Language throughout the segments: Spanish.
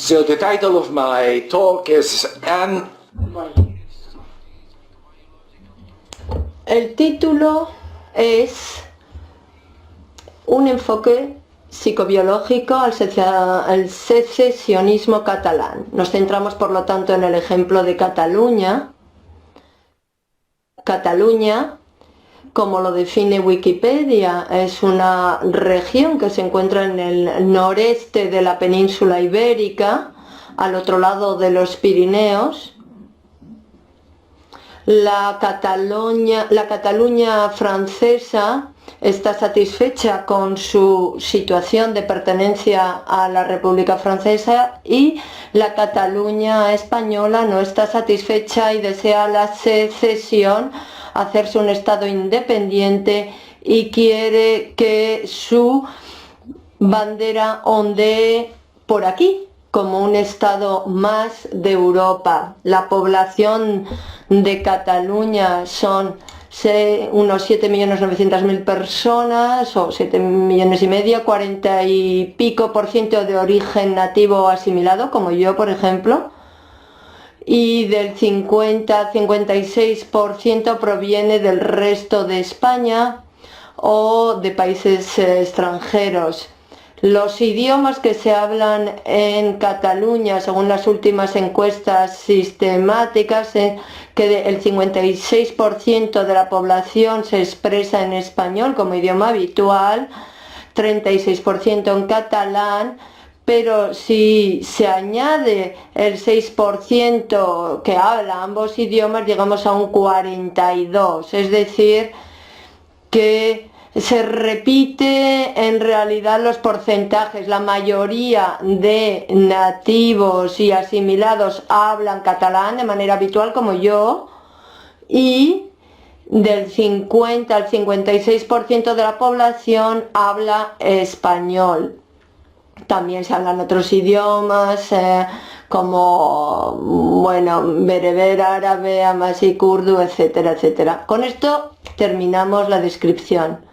So the title of my talk is El título es un enfoque psicobiológico al secesionismo catalán. Nos centramos, por lo tanto, en el ejemplo de Cataluña. Cataluña, como lo define Wikipedia, es una región que se encuentra en el noreste de la península ibérica, al otro lado de los Pirineos. La Cataluña francesa está satisfecha con su situación de pertenencia a la República Francesa y la Cataluña española no está satisfecha y desea la secesión, hacerse un estado independiente y quiere que su bandera ondee por aquí como un estado más de Europa. La población de Cataluña son unos 7.900.000 personas o 7,5 millones, 40 y pico % de origen nativo o asimilado, como yo, por ejemplo, y del 50-56% proviene del resto de España o de países extranjeros. Los idiomas que se hablan en Cataluña, según las últimas encuestas sistemáticas, que el 56% de la población se expresa en español como idioma habitual, 36% en catalán, pero si se añade el 6% que habla ambos idiomas, llegamos a un 42%, es decir, que se repite en realidad los porcentajes. La mayoría de nativos y asimilados hablan catalán de manera habitual, como yo, y del 50 al 56% de la población habla español. También se hablan otros idiomas como, bereber, árabe, amasí, kurdo, etcétera, etcétera. Con esto terminamos la descripción.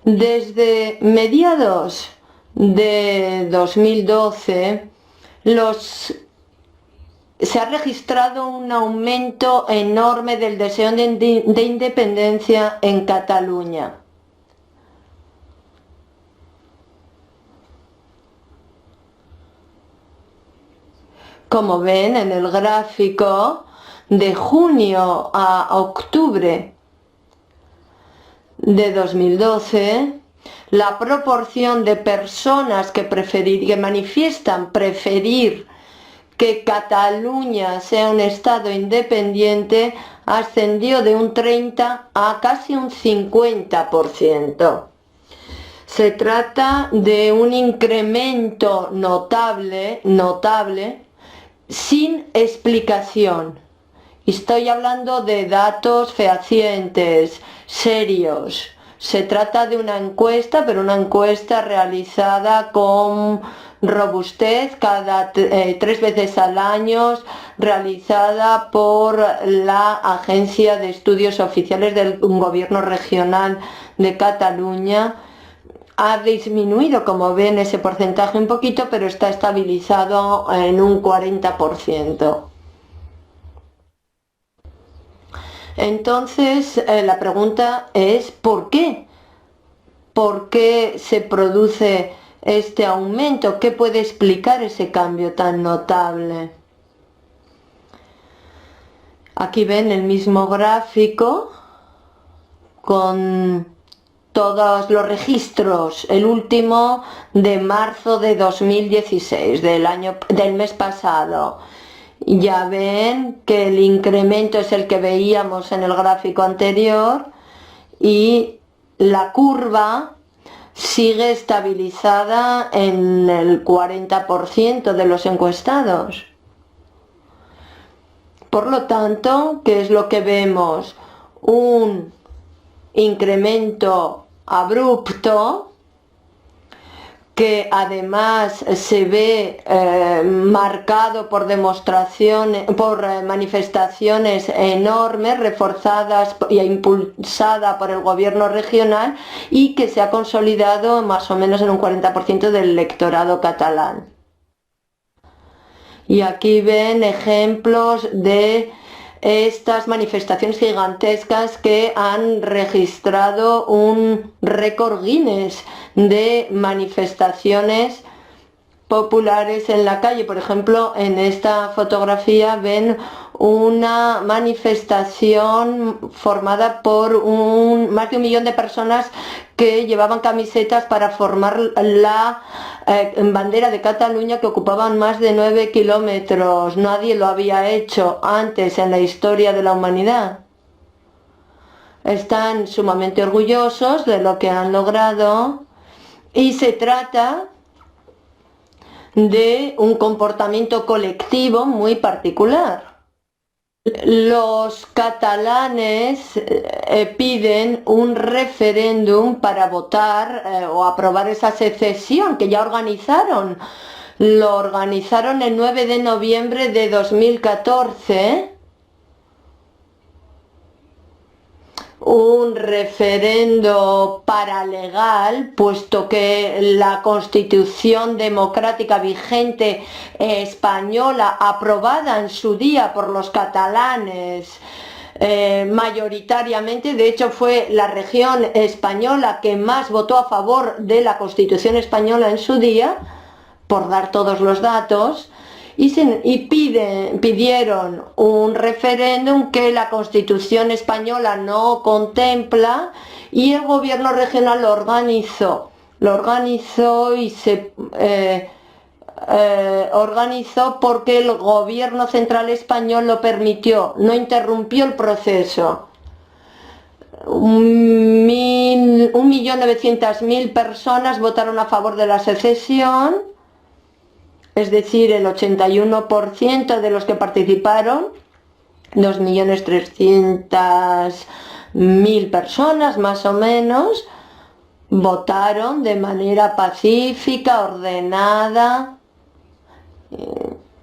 Desde mediados de 2012 se ha registrado un aumento enorme del deseo de independencia en Cataluña. Como ven en el gráfico, de junio a octubre de 2012, la proporción de personas que manifiestan preferir que Cataluña sea un estado independiente ascendió de un 30 a casi un 50%. Se trata de un incremento notable, sin explicación. Estoy hablando de datos fehacientes, serios. Se trata de una encuesta, pero una encuesta realizada con robustez cada 3 veces al año, realizada por la Agencia de Estudios Oficiales del Gobierno Regional de Cataluña. Ha disminuido, como ven, ese porcentaje un poquito, pero está estabilizado en un 40%. Entonces, la pregunta es ¿por qué? ¿Por qué se produce este aumento? ¿Qué puede explicar ese cambio tan notable? Aquí ven el mismo gráfico con todos los registros, el último de marzo de 2016, del mes pasado. Ya ven que el incremento es el que veíamos en el gráfico anterior y la curva sigue estabilizada en el 40% de los encuestados. Por lo tanto, ¿qué es lo que vemos? Un incremento abrupto que además se ve marcado por manifestaciones enormes, reforzadas e impulsada por el gobierno regional, y que se ha consolidado más o menos en un 40% del electorado catalán. Y aquí ven ejemplos de estas manifestaciones gigantescas que han registrado un récord Guinness de manifestaciones populares en la calle. Por ejemplo, en esta fotografía ven una manifestación formada por más de 1 millón de personas que llevaban camisetas para formar la bandera de Cataluña, que ocupaban más de 9 kilómetros. Nadie lo había hecho antes en la historia de la humanidad. Están sumamente orgullosos de lo que han logrado, y se trata de un comportamiento colectivo muy particular. Los catalanes piden un referéndum para votar o aprobar esa secesión que ya organizaron. Lo organizaron el 9 de noviembre de 2014. Un referendo paralegal, puesto que la Constitución democrática vigente española, aprobada en su día por los catalanes mayoritariamente, de hecho fue la región española que más votó a favor de la Constitución española en su día, por dar todos los datos, pidieron un referéndum que la Constitución española no contempla, y el gobierno regional lo organizó y se organizó porque el gobierno central español lo permitió, no interrumpió el proceso. 1.900.000 personas votaron a favor de la secesión, es decir, el 81% de los que participaron, 2.300.000 personas más o menos, votaron de manera pacífica, ordenada,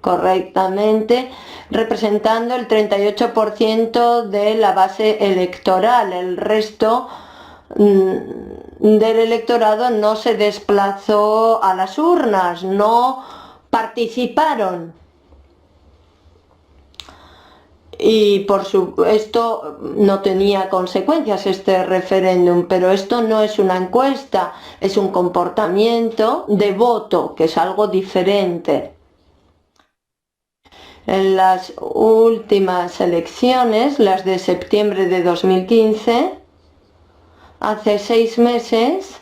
correctamente, representando el 38% de la base electoral. El resto del electorado no se desplazó a las urnas, no participaron. Y por supuesto no tenía consecuencias este referéndum, pero esto no es una encuesta, es un comportamiento de voto, que es algo diferente. En las últimas elecciones, las de septiembre de 2015, hace 6 meses,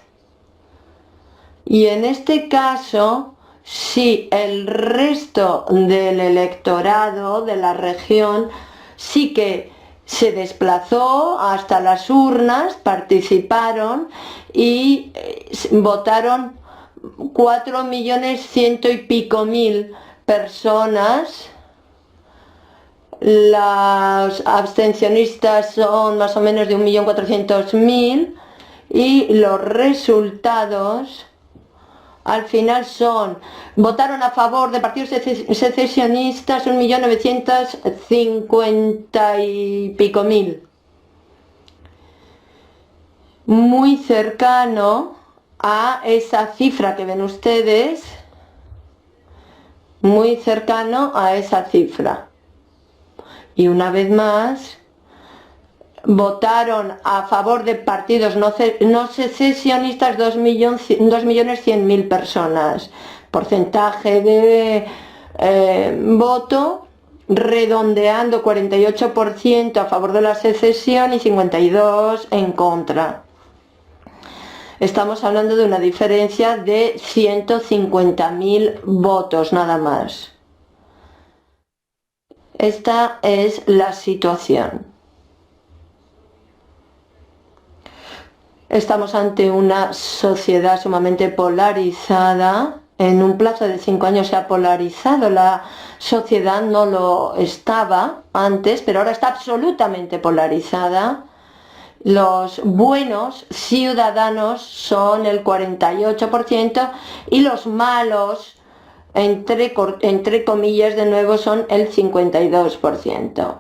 y en este caso, sí, el resto del electorado de la región sí que se desplazó hasta las urnas, participaron y votaron 4.100.000 y pico personas. Los abstencionistas son más o menos de 1.400.000, y los resultados al final votaron a favor de partidos secesionistas 1.950.000 y pico. Muy cercano a esa cifra que ven ustedes, muy cercano a esa cifra. Y una vez más, votaron a favor de partidos no secesionistas 2.100.000 personas. Porcentaje de voto redondeando 48% a favor de la secesión y 52% en contra. Estamos hablando de una diferencia de 150.000 votos nada más. Esta es la situación. Estamos ante una sociedad sumamente polarizada. En un plazo de 5 años se ha polarizado. La sociedad no lo estaba antes, pero ahora está absolutamente polarizada. Los buenos ciudadanos son el 48% y los malos, entre comillas de nuevo, son el 52%.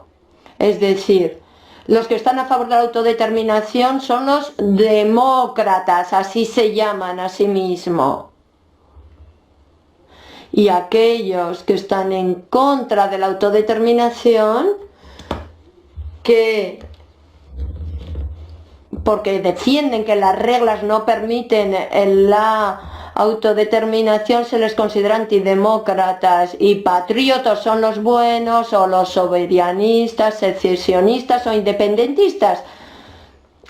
Es decir, los que están a favor de la autodeterminación son los demócratas, así se llaman a sí mismos. Y aquellos que están en contra de la autodeterminación, porque defienden que las reglas no permiten la autodeterminación, se les considera antidemócratas, y patriotas son los buenos, o los soberanistas, secesionistas o independentistas.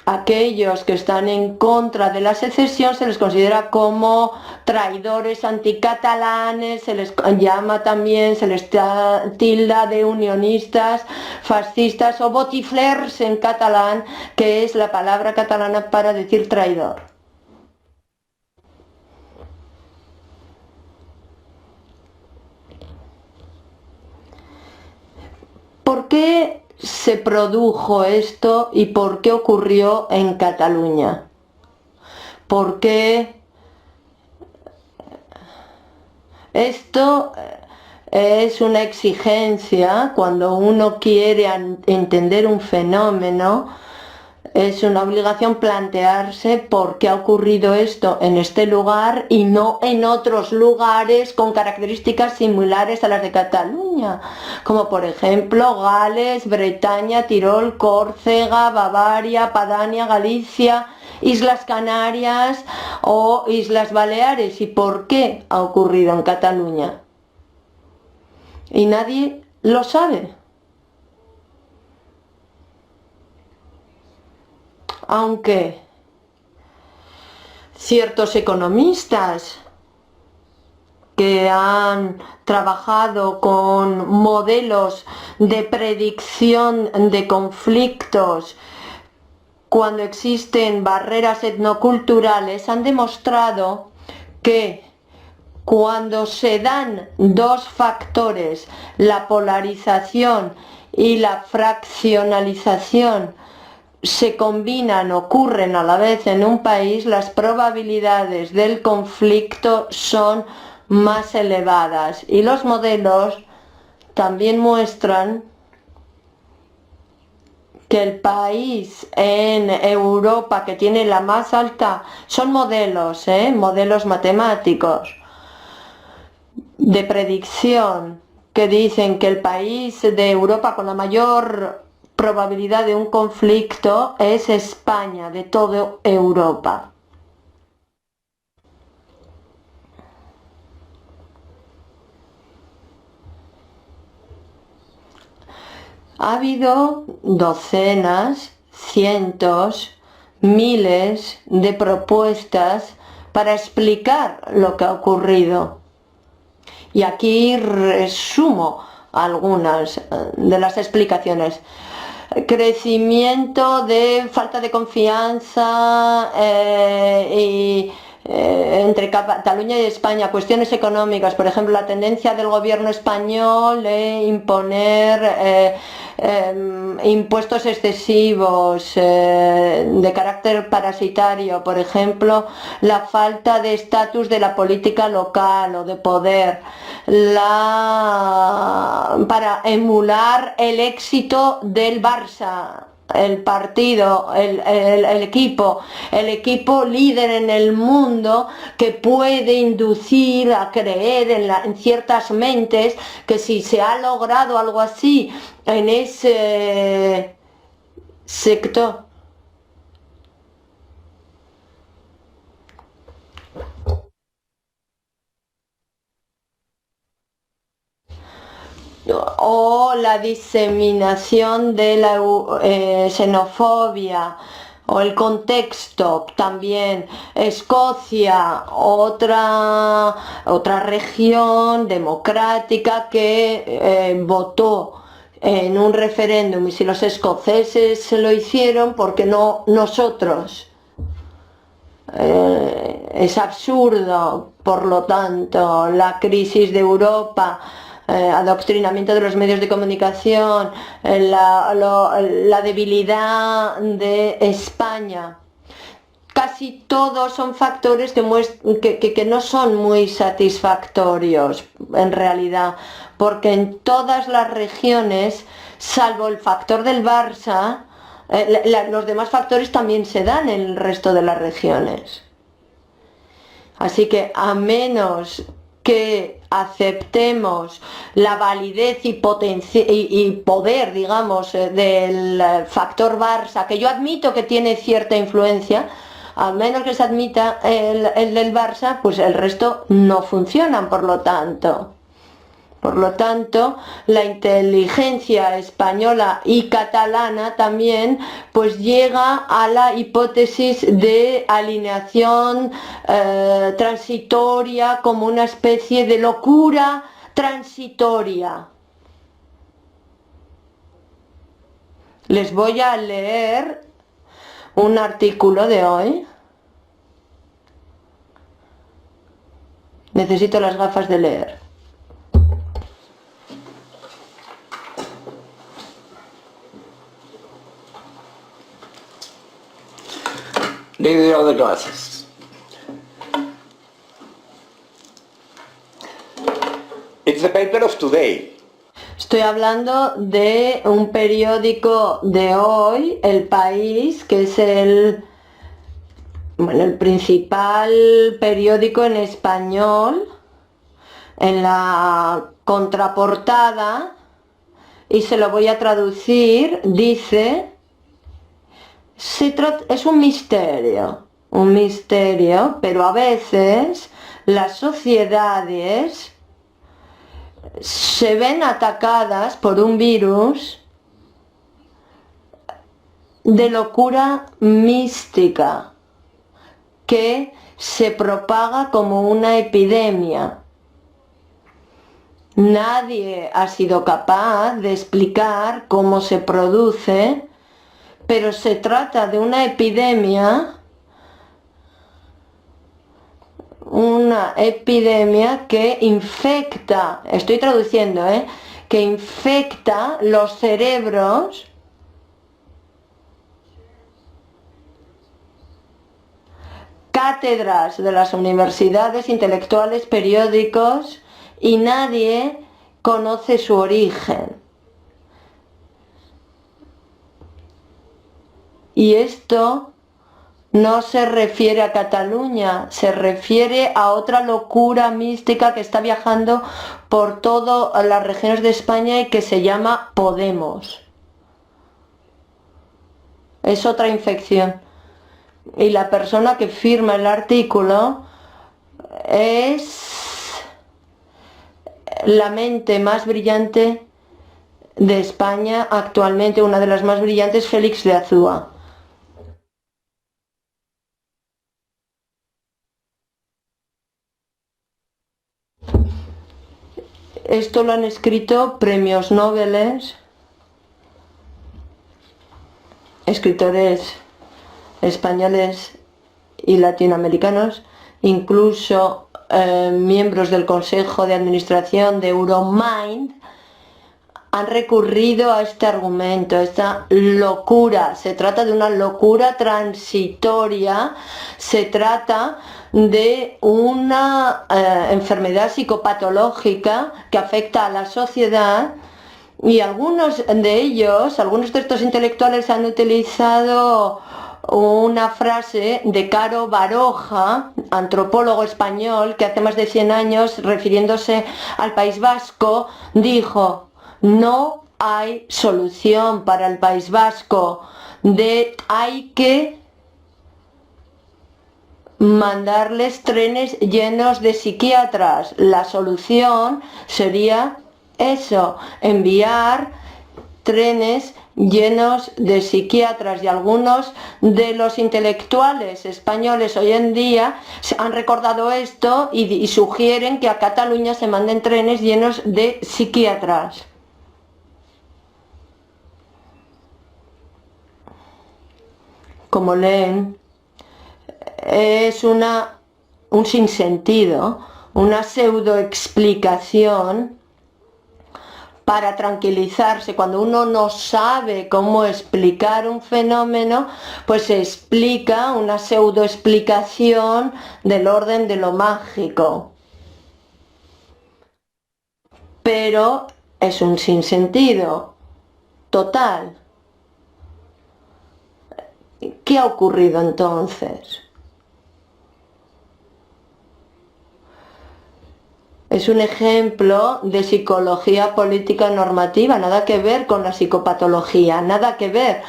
Aquellos que están en contra de la secesión se les considera como traidores anticatalanes, se les llama también, se les tilda de unionistas, fascistas o botiflers en catalán, que es la palabra catalana para decir traidor. ¿Por qué se produjo esto y por qué ocurrió en Cataluña? Porque esto es una exigencia cuando uno quiere entender un fenómeno. Es una obligación plantearse por qué ha ocurrido esto en este lugar y no en otros lugares con características similares a las de Cataluña, como por ejemplo Gales, Bretaña, Tirol, Córcega, Bavaria, Padania, Galicia, Islas Canarias o Islas Baleares. ¿Y por qué ha ocurrido en Cataluña? Y nadie lo sabe. Aunque ciertos economistas que han trabajado con modelos de predicción de conflictos cuando existen barreras etnoculturales han demostrado que cuando se dan dos factores, la polarización y la fraccionalización, se combinan, ocurren a la vez en un país, las probabilidades del conflicto son más elevadas. Y los modelos también muestran que el país en Europa que tiene la más alta, son modelos, modelos matemáticos de predicción, que dicen que el país de Europa con la mayor probabilidad de un conflicto es España, de toda Europa. Ha habido docenas, cientos, miles de propuestas para explicar lo que ha ocurrido. Y aquí resumo algunas de las explicaciones. Crecimiento de falta de confianza entre Cataluña y España, cuestiones económicas, por ejemplo, la tendencia del gobierno español de imponer impuestos excesivos de carácter parasitario, por ejemplo, la falta de estatus de la política local o de poder, para emular el éxito del Barça, el partido, el equipo líder en el mundo, que puede inducir a creer en ciertas mentes que si se ha logrado algo así en ese sector, o la diseminación de la xenofobia, o el contexto también. Escocia, otra región democrática que votó en un referéndum, y si los escoceses lo hicieron, ¿por qué no nosotros? Es absurdo. Por lo tanto, la crisis de Europa adoctrinamiento de los medios de comunicación, la debilidad de España. Casi todos son factores que no son muy satisfactorios en realidad, porque en todas las regiones, salvo el factor del Barça, los demás factores también se dan en el resto de las regiones. Así que a menos que aceptemos la validez y poder, digamos, del factor Barça, que yo admito que tiene cierta influencia, a menos que se admita el del Barça, pues el resto no funcionan, por lo tanto. Por lo tanto, la inteligencia española y catalana también pues llega a la hipótesis de alineación transitoria como una especie de locura transitoria. Les voy a leer un artículo de hoy. Necesito las gafas de leer. Need the other glasses. It's the paper of today. Estoy hablando de un periódico de hoy, El País, que es el principal periódico en español. En la contraportada, y se lo voy a traducir, dice: es un misterio, pero a veces las sociedades se ven atacadas por un virus de locura mística que se propaga como una epidemia. Nadie ha sido capaz de explicar cómo se produce, pero se trata de una epidemia que infecta, estoy traduciendo, que infecta los cerebros cátedras de las universidades, intelectuales, periódicos, y nadie conoce su origen. Y esto no se refiere a Cataluña, se refiere a otra locura mística que está viajando por todas las regiones de España y que se llama Podemos. Es otra infección. Y la persona que firma el artículo es la mente más brillante de España actualmente, una de las más brillantes, Félix de Azúa. Esto lo han escrito premios Nobel, escritores españoles y latinoamericanos, incluso miembros del Consejo de Administración de Euromind, han recurrido a este argumento, a esta locura. Se trata de una locura transitoria, se trata de una enfermedad psicopatológica que afecta a la sociedad, y algunos de estos intelectuales han utilizado una frase de Caro Baroja, antropólogo español, que hace más de 100 años, refiriéndose al País Vasco, dijo: no hay solución para el País Vasco, hay que mandarles trenes llenos de psiquiatras. La solución sería eso, enviar trenes llenos de psiquiatras, y algunos de los intelectuales españoles hoy en día han recordado esto y sugieren que a Cataluña se manden trenes llenos de psiquiatras. Como leen, es un sinsentido, una pseudoexplicación para tranquilizarse. Cuando uno no sabe cómo explicar un fenómeno, pues se explica una pseudoexplicación del orden de lo mágico. Pero es un sinsentido total. ¿Qué ha ocurrido entonces? Es un ejemplo de psicología política normativa, nada que ver con la psicopatología, nada que ver.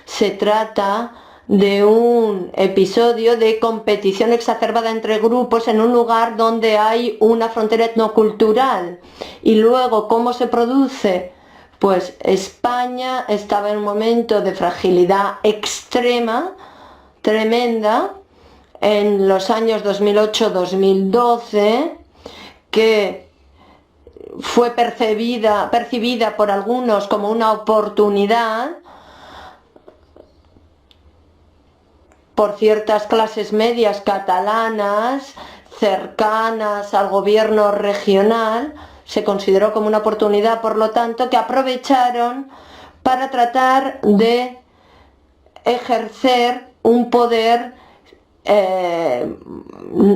Se trata de un episodio de competición exacerbada entre grupos en un lugar donde hay una frontera etnocultural. Y luego, ¿cómo se produce? Pues España estaba en un momento de fragilidad extrema, tremenda, en los años 2008-2012, que fue percibida por algunos como una oportunidad por ciertas clases medias catalanas cercanas al gobierno regional. Se consideró como una oportunidad, por lo tanto, que aprovecharon para tratar de ejercer un poder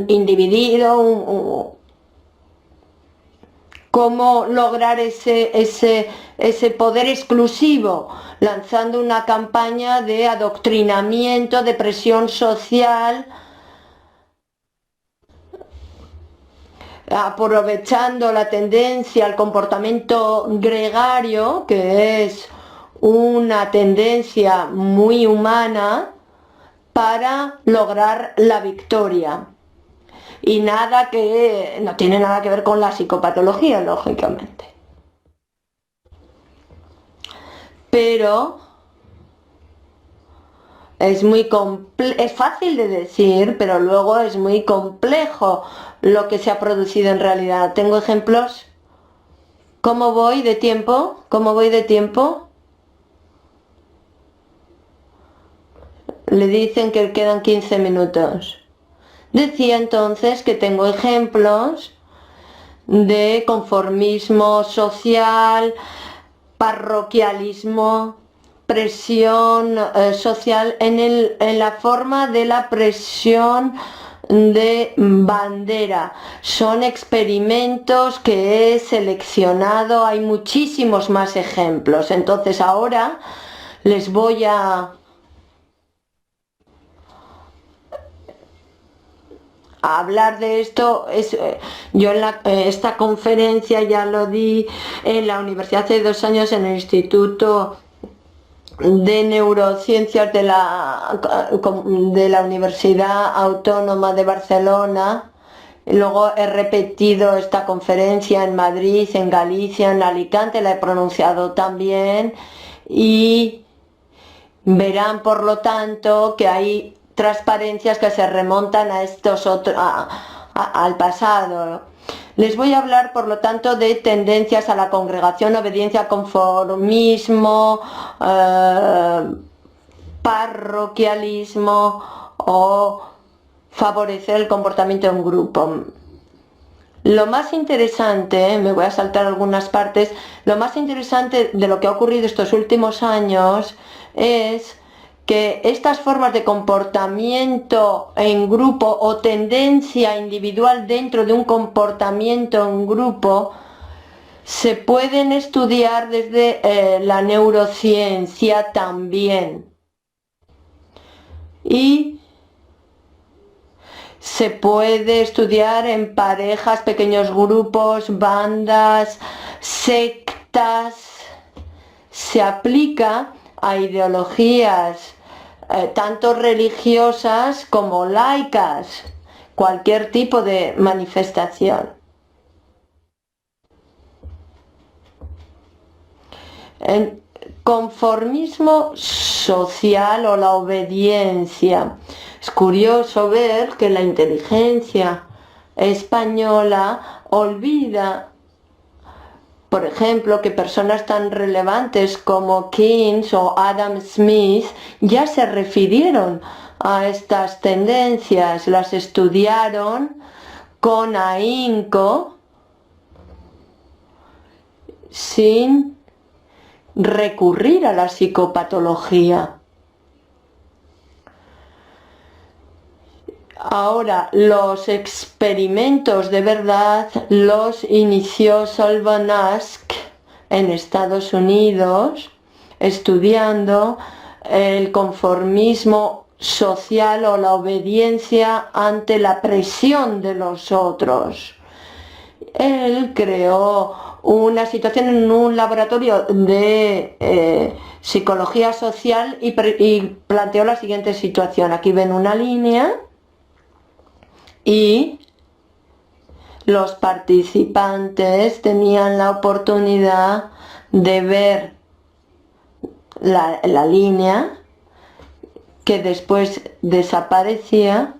individuo, cómo lograr ese poder exclusivo, lanzando una campaña de adoctrinamiento, de presión social, aprovechando la tendencia al comportamiento gregario, que es una tendencia muy humana, para lograr la victoria. Y no tiene nada que ver con la psicopatología, lógicamente. Pero es fácil de decir, pero luego es muy complejo lo que se ha producido en realidad. ¿Tengo ejemplos? ¿Cómo voy de tiempo? ¿Cómo voy de tiempo? Le dicen que quedan 15 minutos. Decía entonces que tengo ejemplos de conformismo social, parroquialismo, presión social en la forma de la presión de bandera. Son experimentos que he seleccionado, hay muchísimos más ejemplos. Entonces ahora les voy a hablar de esto. Yo en esta conferencia ya lo di en la universidad hace 2 años en el Instituto de Neurociencias de la Universidad Autónoma de Barcelona. Luego he repetido esta conferencia en Madrid, en Galicia, en Alicante, la he pronunciado también, y verán por lo tanto que hay transparencias que se remontan a al pasado. Les voy a hablar, por lo tanto, de tendencias a la congregación, obediencia, conformismo, parroquialismo o favorecer el comportamiento de un grupo. Lo más interesante, me voy a saltar algunas partes, lo más interesante de lo que ha ocurrido estos últimos años es que estas formas de comportamiento en grupo o tendencia individual dentro de un comportamiento en grupo se pueden estudiar desde la neurociencia también. Y se puede estudiar en parejas, pequeños grupos, bandas, sectas. Se aplica a ideologías tanto religiosas como laicas, cualquier tipo de manifestación. El conformismo social o la obediencia. Es curioso ver que la inteligencia española olvida, por ejemplo, que personas tan relevantes como Keynes o Adam Smith ya se refirieron a estas tendencias, las estudiaron con ahínco sin recurrir a la psicopatología. Ahora, los experimentos de verdad los inició Solomon Asch en Estados Unidos, estudiando el conformismo social o la obediencia ante la presión de los otros. Él creó una situación en un laboratorio de psicología social y planteó la siguiente situación. Aquí ven una línea y los participantes tenían la oportunidad de ver la línea que después desaparecía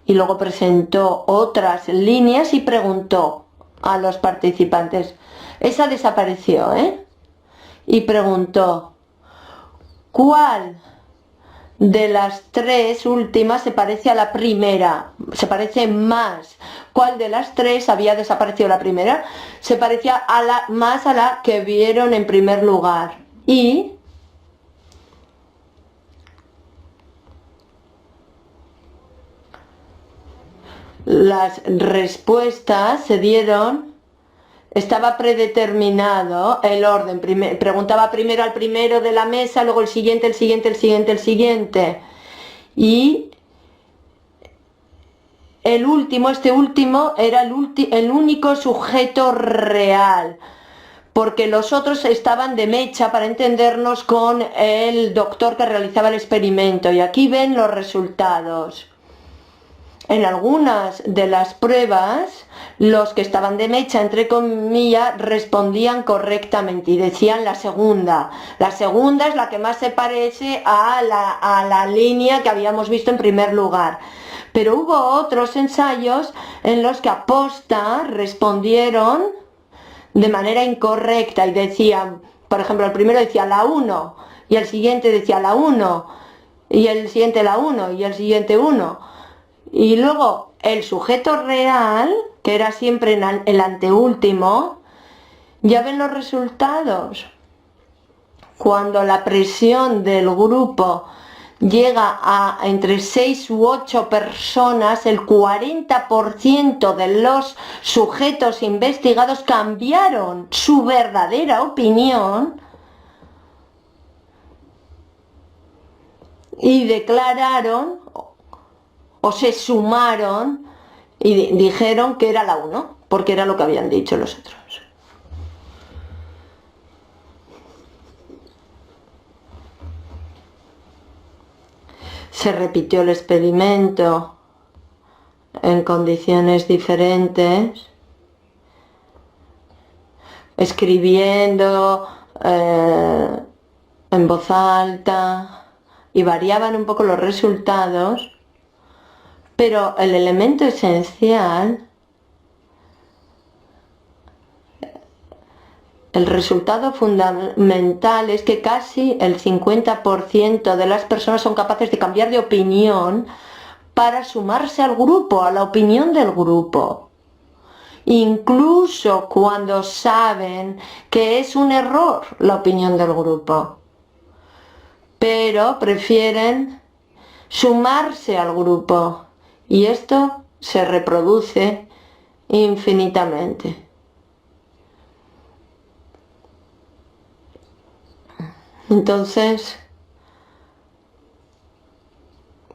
y luego presentó otras líneas y preguntó a los participantes, esa desapareció, y preguntó, ¿cuál de las tres últimas se parece a la primera? Se parece más. ¿Cuál de las tres había desaparecido la primera? Se parecía más a la que vieron en primer lugar. Y las respuestas se dieron, estaba predeterminado el orden, preguntaba primero al primero de la mesa, luego el siguiente, el siguiente, el siguiente, el siguiente. Y el último, este último, era el único sujeto real, porque los otros estaban de mecha, para entendernos, con el doctor que realizaba el experimento. Y aquí ven los resultados. En algunas de las pruebas, los que estaban de mecha, entre comillas, respondían correctamente y decían la segunda. La segunda es la que más se parece a la línea que habíamos visto en primer lugar. Pero hubo otros ensayos en los que aposta respondieron de manera incorrecta y decían, por ejemplo, el primero decía la 1 y el siguiente decía la 1 y el siguiente la 1 y el siguiente 1. Y luego el sujeto real, que era siempre el anteúltimo, ya ven los resultados. Cuando la presión del grupo llega a entre 6 u 8 personas, el 40% de los sujetos investigados cambiaron su verdadera opinión y declararon o se sumaron y dijeron que era la 1, porque era lo que habían dicho los otros. Se repitió el experimento en condiciones diferentes, escribiendo en voz alta, y variaban un poco los resultados, pero el elemento esencial, el resultado fundamental, es que casi el 50% de las personas son capaces de cambiar de opinión para sumarse al grupo, a la opinión del grupo, incluso cuando saben que es un error la opinión del grupo, pero prefieren sumarse al grupo, y esto se reproduce infinitamente. Entonces,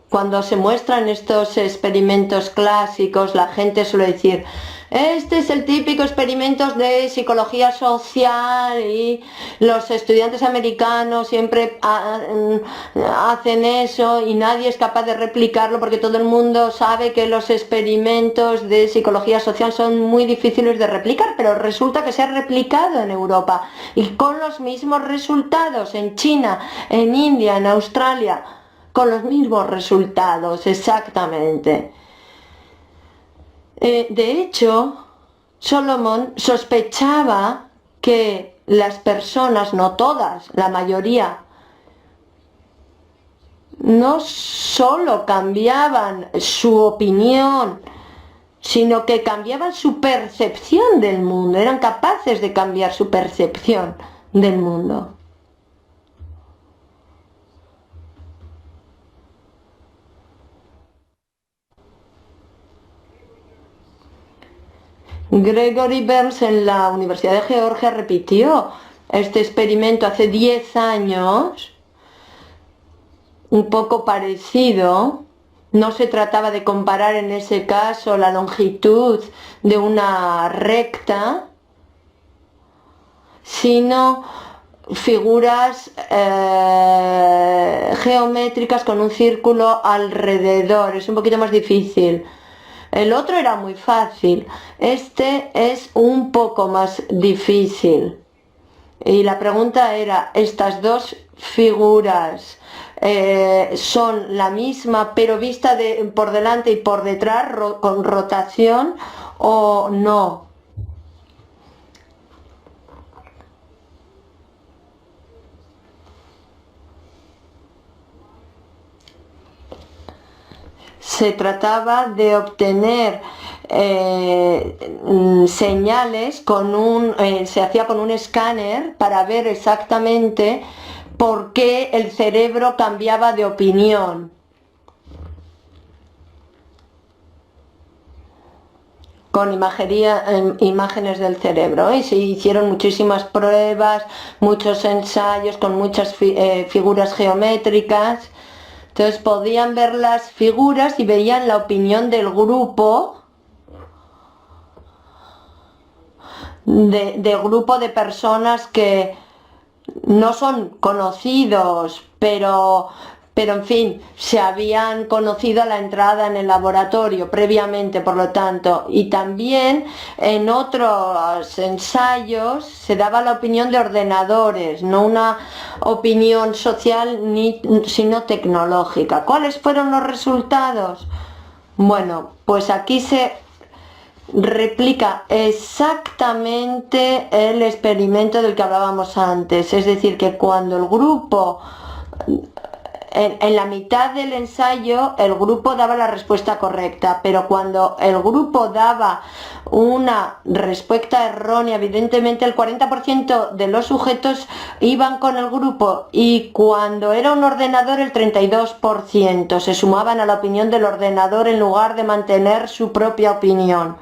cuando se muestran estos experimentos clásicos, la gente suele decir, este es el típico experimento de psicología social y los estudiantes americanos siempre hacen eso y nadie es capaz de replicarlo porque todo el mundo sabe que los experimentos de psicología social son muy difíciles de replicar, pero resulta que se ha replicado en Europa y con los mismos resultados en China, en India, en Australia, con los mismos resultados exactamente. De hecho, Solomon sospechaba que las personas, no todas, la mayoría, no solo cambiaban su opinión sino que cambiaban su percepción del mundo, eran capaces de cambiar su percepción del mundo. Gregory Burns en la Universidad de Georgia repitió este experimento hace 10 años, un poco parecido. No se trataba de comparar en ese caso la longitud de una recta, sino figuras geométricas con un círculo alrededor. Es un poquito más difícil. El otro era muy fácil, este es un poco más difícil. Y la pregunta era, ¿estas dos figuras son la misma pero vista por delante y por detrás con rotación o no? Se trataba de obtener señales se hacía con un escáner para ver exactamente por qué el cerebro cambiaba de opinión. Con imágenes del cerebro, y se hicieron muchísimas pruebas, muchos ensayos con muchas figuras geométricas. Entonces podían ver las figuras y veían la opinión del grupo, de grupo de personas que no son conocidos, pero en fin, se habían conocido a la entrada en el laboratorio previamente, por lo tanto, y también en otros ensayos se daba la opinión de ordenadores, no una opinión social sino tecnológica. ¿Cuáles fueron los resultados? Bueno, pues aquí se replica exactamente el experimento del que hablábamos antes, es decir, que cuando el grupo en la mitad del ensayo el grupo daba la respuesta correcta, pero cuando el grupo daba una respuesta errónea, evidentemente el 40% de los sujetos iban con el grupo, y cuando era un ordenador el 32% se sumaban a la opinión del ordenador en lugar de mantener su propia opinión.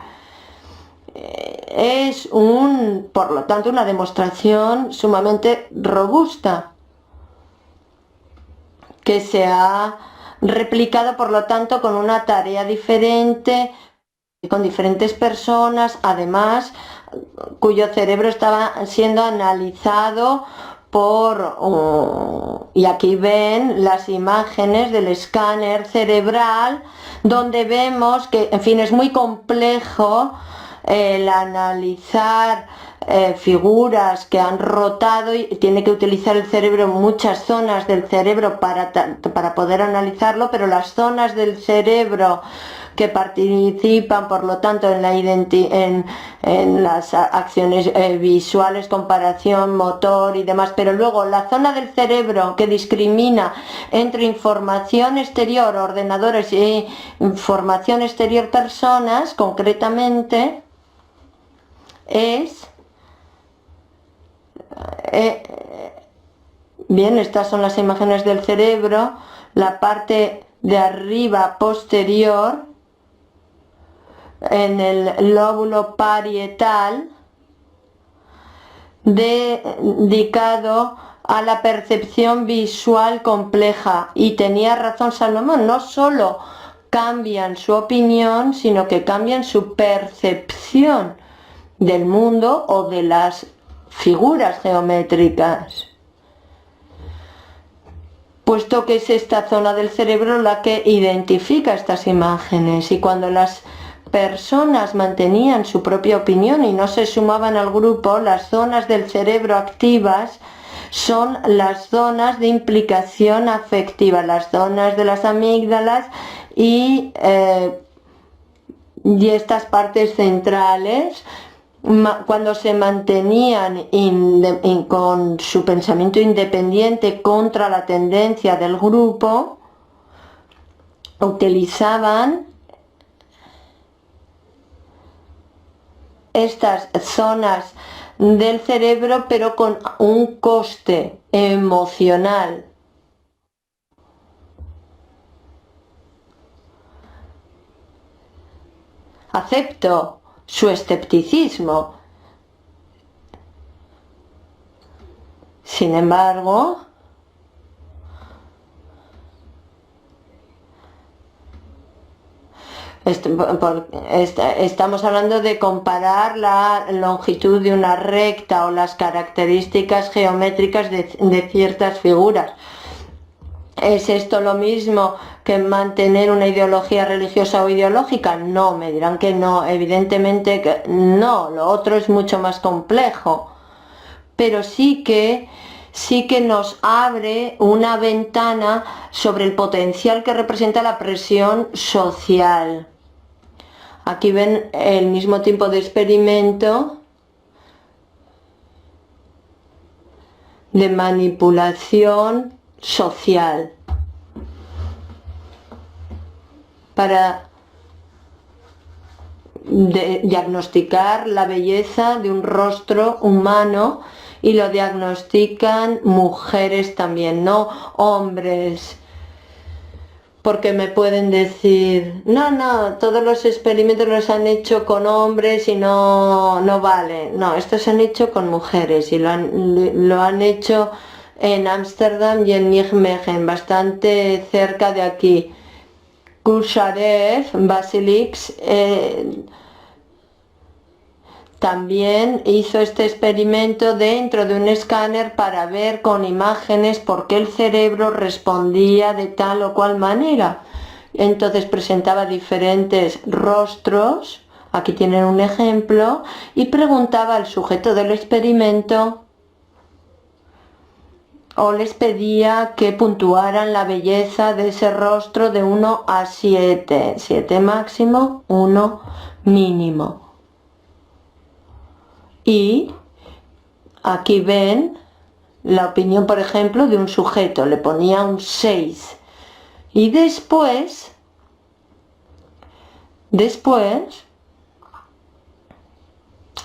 Es por lo tanto, una demostración sumamente robusta, que se ha replicado, por lo tanto, con una tarea diferente, con diferentes personas, además, cuyo cerebro estaba siendo analizado y aquí ven las imágenes del escáner cerebral, donde vemos que, en fin, es muy complejo el analizar figuras que han rotado, y tiene que utilizar el cerebro, muchas zonas del cerebro para poder analizarlo, pero las zonas del cerebro que participan, por lo tanto, en las acciones visuales, comparación, motor y demás, pero luego la zona del cerebro que discrimina entre información exterior, ordenadores, y información exterior, personas, concretamente, bien, estas son las imágenes del cerebro, la parte de arriba posterior, en el lóbulo parietal, dedicado a la percepción visual compleja. Y tenía razón Salomón, no solo cambian su opinión, sino que cambian su percepción del mundo o de las figuras geométricas, puesto que es esta zona del cerebro la que identifica estas imágenes. Y cuando las personas mantenían su propia opinión y no se sumaban al grupo, las zonas del cerebro activas son las zonas de implicación afectiva, las zonas de las amígdalas y estas partes centrales. Cuando se mantenían con su pensamiento independiente contra la tendencia del grupo, utilizaban estas zonas del cerebro, pero con un coste emocional. Acepto su escepticismo. Sin embargo, estamos hablando de comparar la longitud de una recta o las características geométricas de ciertas figuras. ¿Es esto lo mismo que mantener una ideología religiosa o ideológica? No, me dirán que no, evidentemente que no, lo otro es mucho más complejo, pero sí que nos abre una ventana sobre el potencial que representa la presión social. Aquí ven el mismo tipo de experimento de manipulación social para diagnosticar la belleza de un rostro humano, y lo diagnostican mujeres también, no hombres, porque me pueden decir no, todos los experimentos los han hecho con hombres y no vale. No, estos se han hecho con mujeres y lo han hecho en Ámsterdam y en Nijmegen, bastante cerca de aquí. Kucharev, Basilix, también hizo este experimento dentro de un escáner para ver con imágenes por qué el cerebro respondía de tal o cual manera. Entonces presentaba diferentes rostros, aquí tienen un ejemplo, y preguntaba al sujeto del experimento o les pedía que puntuaran la belleza de ese rostro de 1 a 7, 7 máximo, 1 mínimo. Y aquí ven la opinión, por ejemplo, de un sujeto, le ponía un 6. Y después,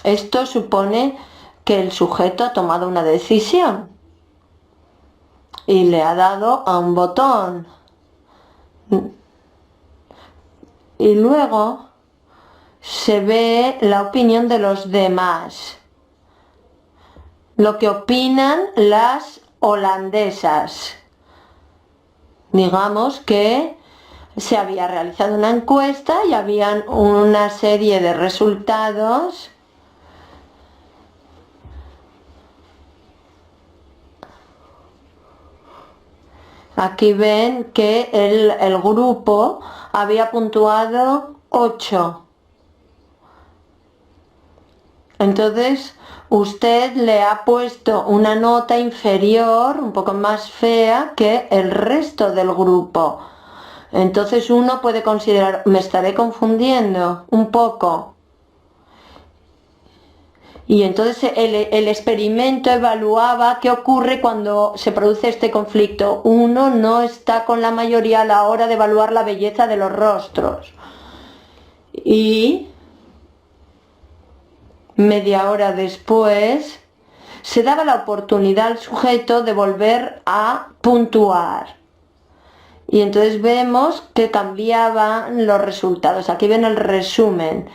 esto supone que el sujeto ha tomado una decisión y le ha dado a un botón. Y luego se ve la opinión de los demás, lo que opinan las holandesas. Digamos que se había realizado una encuesta y habían una serie de resultados . Aquí ven que el grupo había puntuado 8. Entonces usted le ha puesto una nota inferior, un poco más fea que el resto del grupo. Entonces uno puede considerar, me estaré confundiendo un poco. Y entonces el experimento evaluaba qué ocurre cuando se produce este conflicto. Uno no está con la mayoría a la hora de evaluar la belleza de los rostros. Y media hora después se daba la oportunidad al sujeto de volver a puntuar. Y entonces vemos que cambiaban los resultados. Aquí ven el resumen.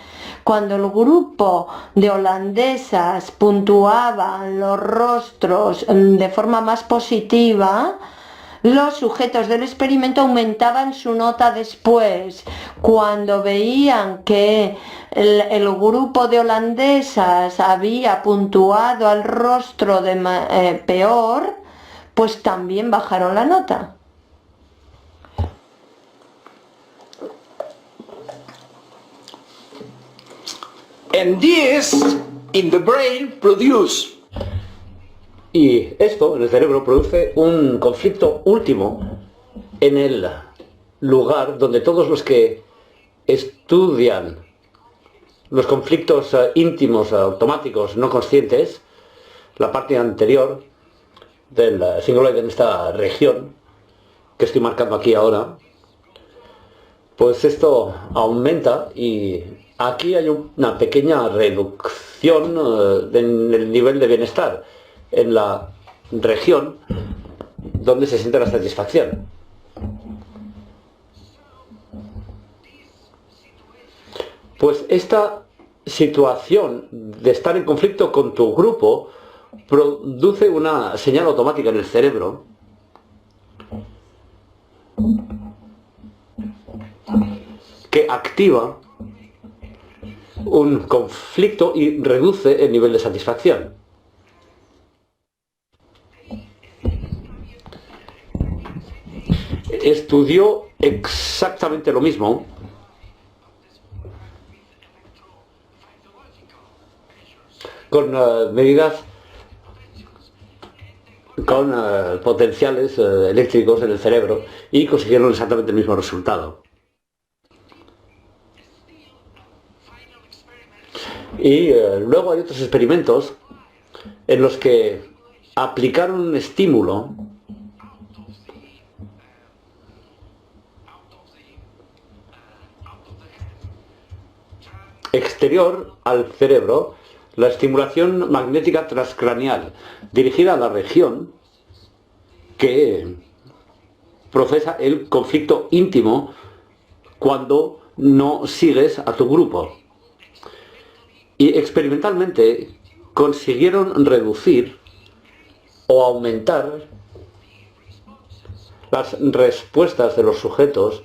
Cuando el grupo de holandesas puntuaban los rostros de forma más positiva, los sujetos del experimento aumentaban su nota después. Cuando veían que el grupo de holandesas había puntuado al rostro peor, pues también bajaron la nota. And this in the brain produce. Y esto en el cerebro produce un conflicto último en el lugar donde todos los que estudian los conflictos íntimos, automáticos, no conscientes, la parte anterior del cingulate en esta región que estoy marcando aquí ahora, pues esto aumenta y aquí hay una pequeña reducción en el nivel de bienestar en la región donde se siente la satisfacción. Pues esta situación de estar en conflicto con tu grupo produce una señal automática en el cerebro que activa un conflicto y reduce el nivel de satisfacción. Estudió exactamente lo mismo con medidas con potenciales eléctricos en el cerebro y consiguieron exactamente el mismo resultado. Y luego hay otros experimentos en los que aplicaron un estímulo exterior al cerebro, la estimulación magnética transcraneal, dirigida a la región que procesa el conflicto íntimo cuando no sigues a tu grupo. Y experimentalmente consiguieron reducir o aumentar las respuestas de los sujetos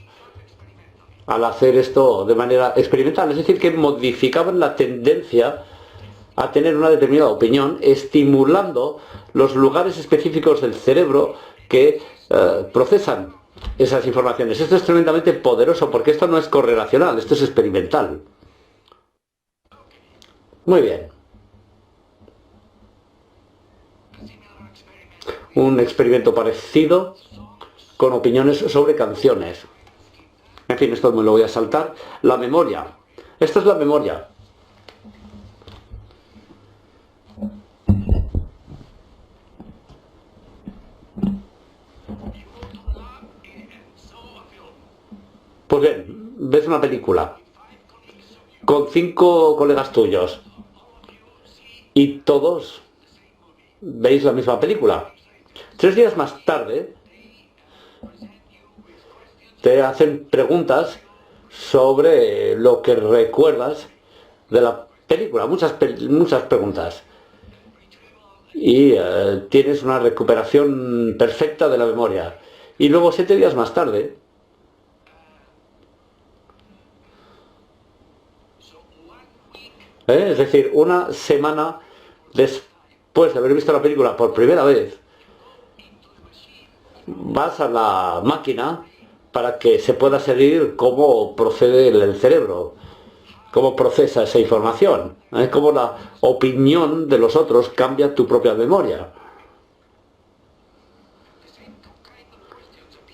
al hacer esto de manera experimental. Es decir, que modificaban la tendencia a tener una determinada opinión, estimulando los lugares específicos del cerebro que procesan esas informaciones. Esto es tremendamente poderoso porque esto no es correlacional, esto es experimental. Muy bien. Un experimento parecido con opiniones sobre canciones. En fin, esto me lo voy a saltar. La memoria. Esta es la memoria. Pues bien, ves una película con 5 colegas tuyos y todos veis la misma película. 3 días más tarde te hacen preguntas sobre lo que recuerdas de la película, muchas preguntas. Y tienes una recuperación perfecta de la memoria. Y luego 7 días más tarde, es decir, una semana después de haber visto la película por primera vez, vas a la máquina para que se pueda seguir cómo procede el cerebro, cómo procesa esa información, cómo la opinión de los otros cambia tu propia memoria.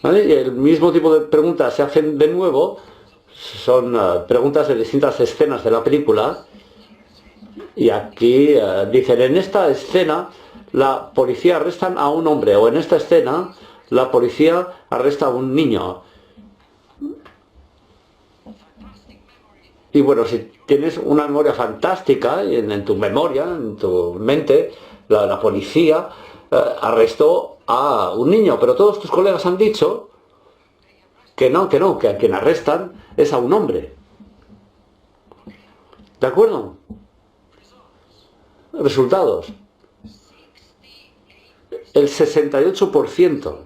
¿Vale? Y el mismo tipo de preguntas se hacen de nuevo, son preguntas de distintas escenas de la película, y aquí dicen, en esta escena la policía arrestan a un hombre, o en esta escena la policía arresta a un niño. Y bueno, si tienes una memoria fantástica, en tu memoria, en tu mente, la policía arrestó a un niño, pero todos tus colegas han dicho que no, que a quien arrestan es a un hombre. ¿De acuerdo? Resultados. El 68%.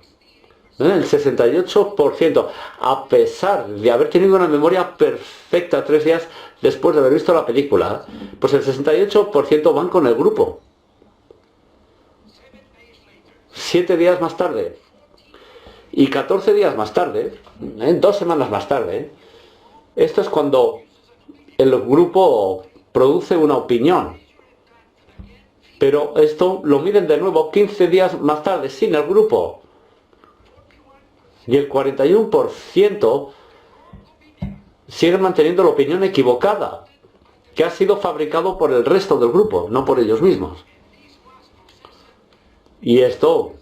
El 68%, a pesar de haber tenido una memoria perfecta 3 días después de haber visto la película, pues el 68% van con el grupo. 7 días más tarde y 14 días más tarde, 2 semanas más tarde, esto es cuando el grupo produce una opinión. Pero esto lo miden de nuevo 15 días más tarde sin el grupo. Y el 41% sigue manteniendo la opinión equivocada, que ha sido fabricado por el resto del grupo, no por ellos mismos. Y esto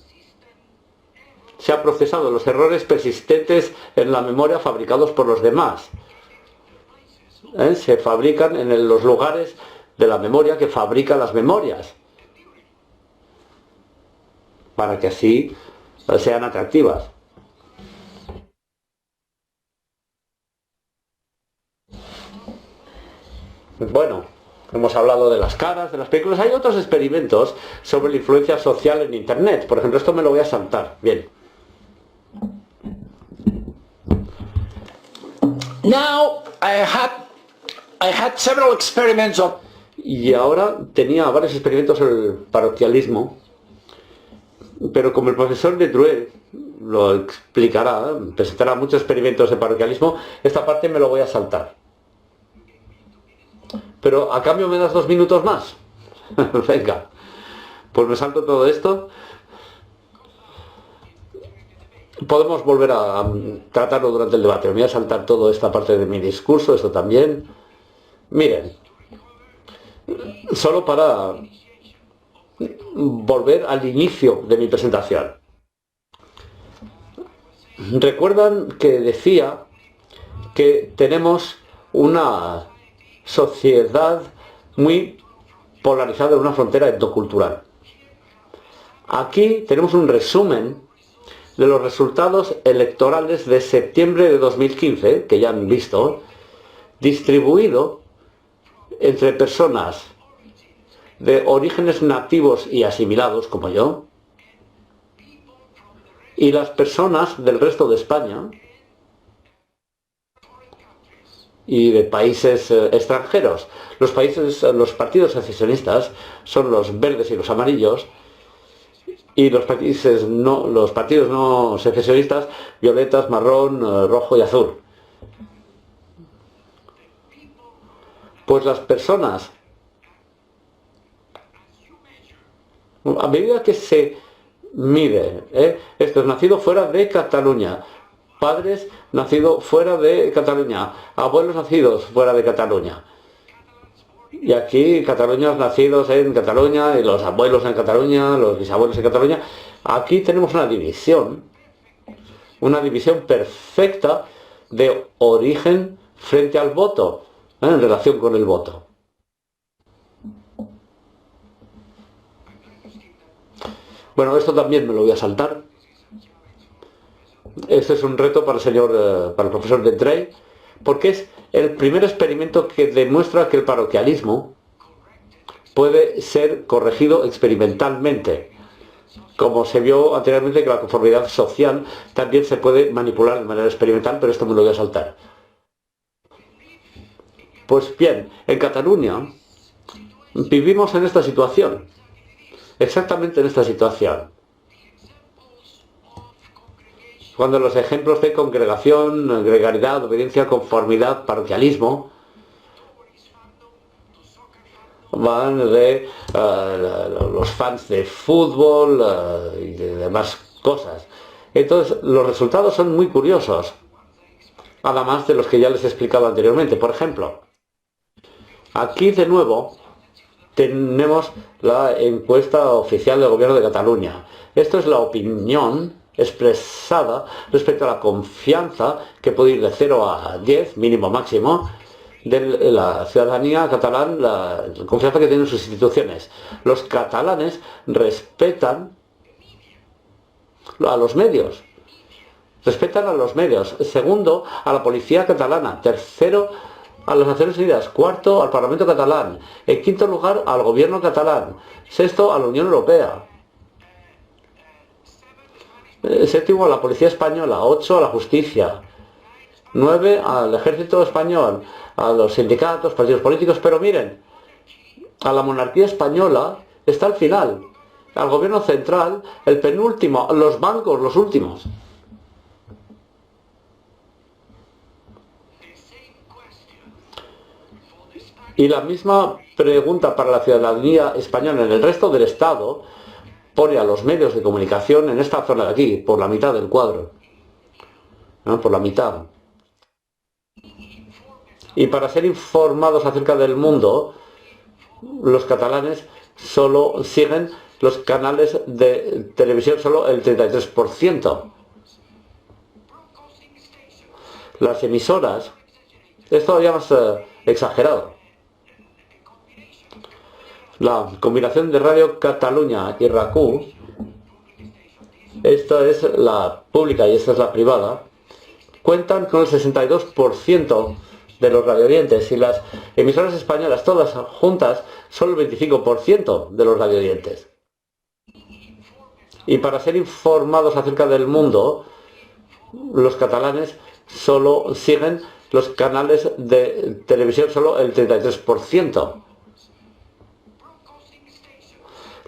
se ha procesado, los errores persistentes en la memoria fabricados por los demás. se fabrican en los lugares de la memoria que fabrican las memorias, para que así sean atractivas. Bueno, hemos hablado de las caras, de las películas. Hay otros experimentos sobre la influencia social en Internet. Por ejemplo, esto me lo voy a saltar. Bien. Now, I had several experiments of... Y ahora tenía varios experimentos sobre el paroquialismo, pero como el profesor de Druet lo explicará, presentará muchos experimentos de paroquialismo, esta parte me lo voy a saltar. Pero a cambio me das 2 minutos más. Venga, pues me salto todo esto. Podemos volver a tratarlo durante el debate. Me voy a saltar toda esta parte de mi discurso, esto también. Miren, solo para volver al inicio de mi presentación. ¿Recuerdan que decía que tenemos una sociedad muy polarizada en una frontera etnocultural? Aquí tenemos un resumen de los resultados electorales de septiembre de 2015, que ya han visto, distribuido entre personas de orígenes nativos y asimilados, como yo, y las personas del resto de España y de países extranjeros. Los partidos secesionistas son los verdes y los amarillos, y los partidos no secesionistas, violetas, marrón, rojo y azul. Pues las personas, a medida que se mide, esto es nacido fuera de Cataluña, padres nacidos fuera de Cataluña, abuelos nacidos fuera de Cataluña. Y aquí Cataluña nacidos en Cataluña, y los abuelos en Cataluña, los bisabuelos en Cataluña. Aquí tenemos una división perfecta de origen frente al voto, en relación con el voto. Bueno, esto también me lo voy a saltar. Este es un reto para el profesor de Drey, porque es el primer experimento que demuestra que el paroquialismo puede ser corregido experimentalmente. Como se vio anteriormente que la conformidad social también se puede manipular de manera experimental, pero esto me lo voy a saltar. Pues bien, en Cataluña vivimos en esta situación, exactamente en esta situación. Cuando los ejemplos de congregación, gregariedad, obediencia, conformidad, paroquialismo, van de los fans de fútbol y de demás cosas. Entonces, los resultados son muy curiosos, además de los que ya les he explicado anteriormente. Por ejemplo, aquí de nuevo tenemos la encuesta oficial del Gobierno de Cataluña. Esto es la opinión expresada respecto a la confianza, que puede ir de 0 a 10, mínimo máximo, de la ciudadanía catalana, la confianza que tienen sus instituciones. Los catalanes respetan a los medios. Segundo, a la policía catalana. Tercero, a las Naciones Unidas. Cuarto, al Parlamento catalán. En quinto lugar, al gobierno catalán. Sexto, a la Unión Europea. Séptimo, a la policía española. 8, a la justicia. 9, al ejército español, a los sindicatos, partidos políticos. Pero miren, a la monarquía española está al final. Al gobierno central, el penúltimo. Los bancos, los últimos. Y la misma pregunta para la ciudadanía española en el resto del Estado pone a los medios de comunicación en esta zona de aquí, por la mitad del cuadro. ¿No? Por la mitad. Y para ser informados acerca del mundo, los catalanes solo siguen los canales de televisión, solo el 33%. Las emisoras, es todavía más exagerado. La combinación de Radio Cataluña y RAC1, esta es la pública y esta es la privada, cuentan con el 62% de los radioyentes y las emisoras españolas todas juntas son el 25% de los radioyentes. Y para ser informados acerca del mundo, los catalanes solo siguen los canales de televisión, solo el 33%.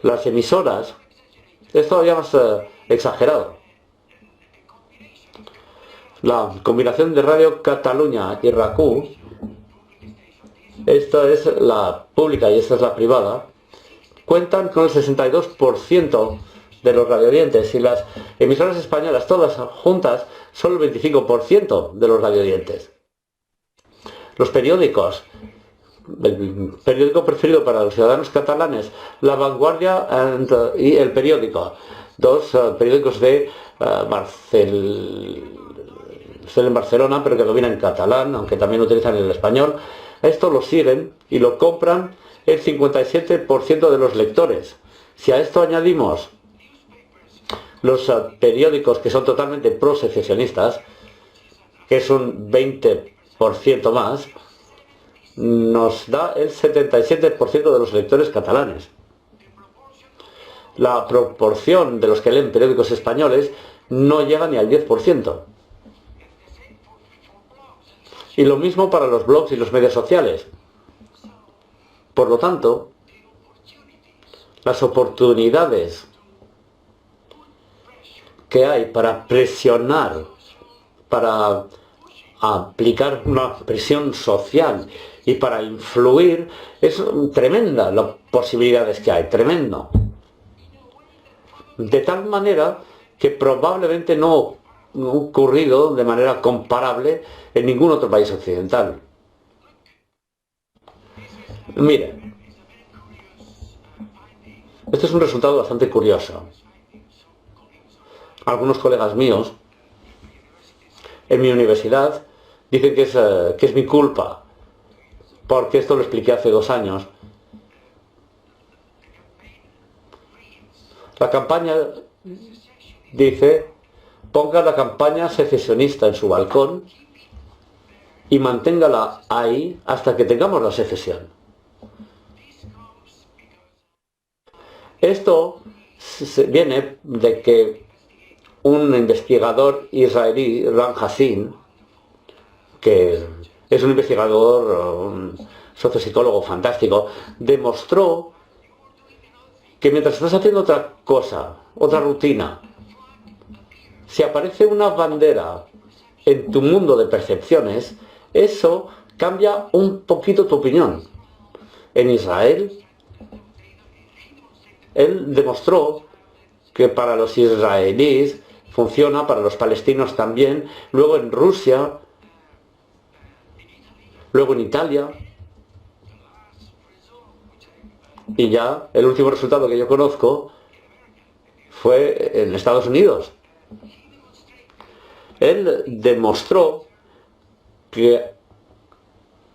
Las emisoras es todavía más exagerado. La combinación de Radio Cataluña y RAC1, esta es la pública y esta es la privada, cuentan con el 62% de los radioyentes y las emisoras españolas todas juntas son el 25% de los radioyentes. Los periódicos, el periódico preferido para los ciudadanos catalanes, La Vanguardia y El Periódico, dos periódicos de en Barcelona, pero que dominan catalán, aunque también utilizan el español. Esto lo siguen y lo compran el 57% de los lectores. Si a esto añadimos los periódicos que son totalmente prosecesionistas, que es un 20% más, nos da el 77% de los lectores catalanes. La proporción de los que leen periódicos españoles no llega ni al 10%. Y lo mismo para los blogs y los medios sociales. Por lo tanto, las oportunidades que hay para presionar, para aplicar una presión social y para influir, es tremenda las posibilidades que hay, tremendo. De tal manera que probablemente no ha ocurrido de manera comparable en ningún otro país occidental. Mire, este es un resultado bastante curioso. Algunos colegas míos en mi universidad dicen que es mi culpa, porque esto lo expliqué hace 2 años. La campaña dice: ponga la campaña secesionista en su balcón y manténgala ahí hasta que tengamos la secesión. Esto viene de que un investigador israelí, Ran Hassin, que es un investigador, un sociopsicólogo fantástico, demostró que mientras estás haciendo otra cosa, otra rutina, si aparece una bandera en tu mundo de percepciones, eso cambia un poquito tu opinión. En Israel, él demostró que para los israelíes funciona, para los palestinos también, luego en Rusia, luego en Italia, y ya el último resultado que yo conozco fue en Estados Unidos. Él demostró que,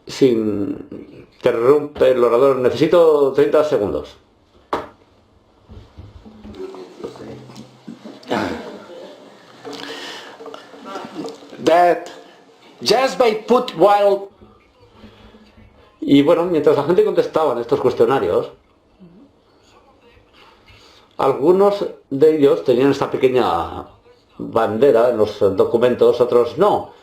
sin interrumpir el orador, necesito 30 segundos. That just by put while Y bueno, mientras la gente contestaba en estos cuestionarios, algunos de ellos tenían esta pequeña bandera en los documentos, otros no.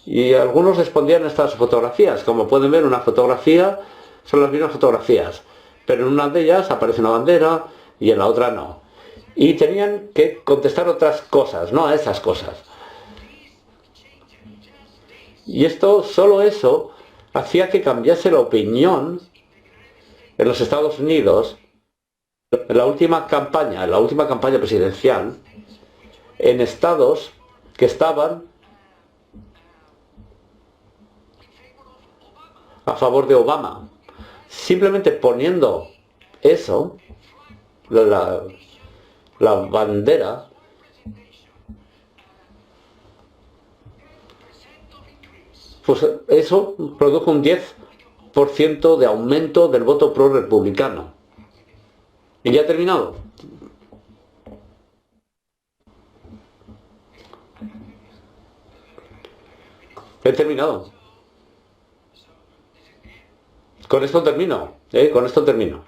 Y algunos respondían a estas fotografías. Como pueden ver, una fotografía son las mismas fotografías, pero en una de ellas aparece una bandera y en la otra no. Y tenían que contestar otras cosas, no a esas cosas. Y esto, solo eso, hacía que cambiase la opinión en los Estados Unidos. En la última campaña presidencial, en estados que estaban a favor de Obama, simplemente poniendo eso, la bandera, pues eso produjo un 10% de aumento del voto pro-republicano. ¿Y ya he terminado? He terminado. Con esto termino, con esto termino.